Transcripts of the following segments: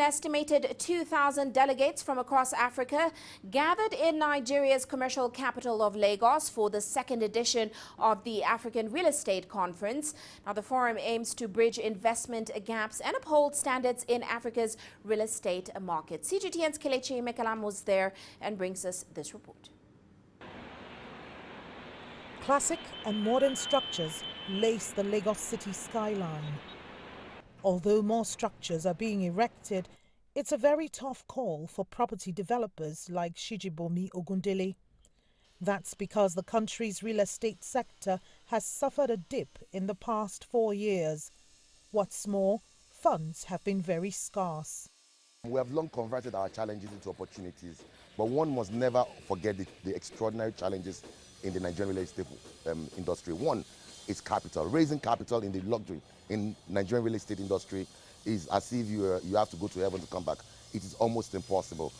estimated 2,000 delegates from across Africa gathered in Nigeria's commercial capital of Lagos for the second edition of the African Real Estate Conference. Now, the forum aims to bridge investment gaps and uphold standards in Africa's real estate market. CGTN's Kelechi Emekalam was there and brings us this report. Classic and modern structures lace the Lagos city skyline. Although more structures are being erected, it's a very tough call for property developers like Shijibomi Ogundele. That's because the country's real estate sector has suffered a dip in the past 4 years. What's more, funds have been very scarce. We have long converted our challenges into opportunities, but one must never forget the extraordinary challenges in the Nigerian real estate industry. One is capital. Raising capital in the luxury in Nigerian real estate industry is as if you have to go to heaven to come back. It is almost impossible.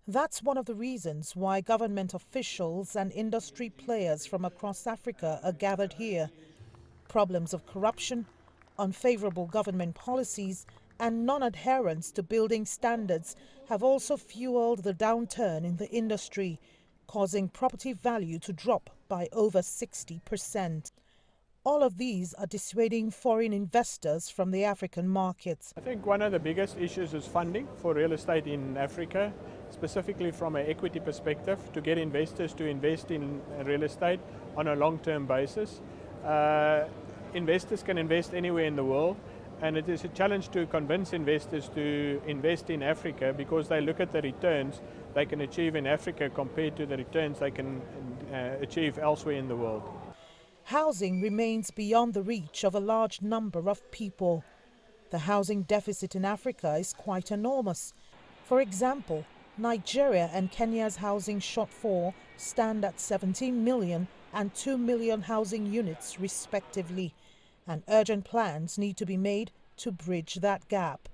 That's one of the reasons why government officials and industry players from across Africa are gathered here. Problems of corruption, unfavorable government policies, and non-adherence to building standards have also fueled the downturn in the industry, causing property value to drop by over 60%. All of these are dissuading foreign investors from the African markets. I think one of the biggest issues is funding for real estate in Africa, specifically from an equity perspective, to get investors to invest in real estate on a long-term basis. Investors can invest anywhere in the world, and it is a challenge to convince investors to invest in Africa because they look at the returns they can achieve in Africa compared to the returns they can achieve elsewhere in the world. Housing remains beyond the reach of a large number of people. The housing deficit in Africa is quite enormous. For example, Nigeria and Kenya's housing shortfall stand at 17 million and 2 million housing units respectively, and urgent plans need to be made to bridge that gap.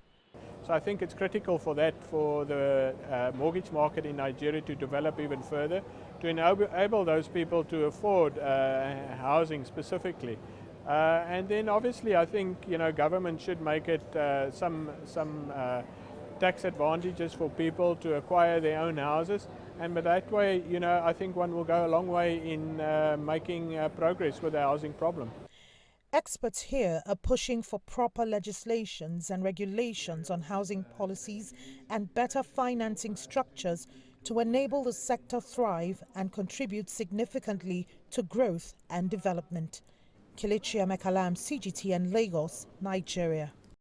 So I think it's critical for the mortgage market in Nigeria to develop even further, to enable those people to afford housing specifically. And then obviously I think government should make it some tax advantages for people to acquire their own houses, and by that way I think one will go a long way in making progress with the housing problem. Experts here are pushing for proper legislations and regulations on housing policies and better financing structures to enable the sector thrive and contribute significantly to growth and development. Kelechi Emekalam, CGTN, Lagos, Nigeria.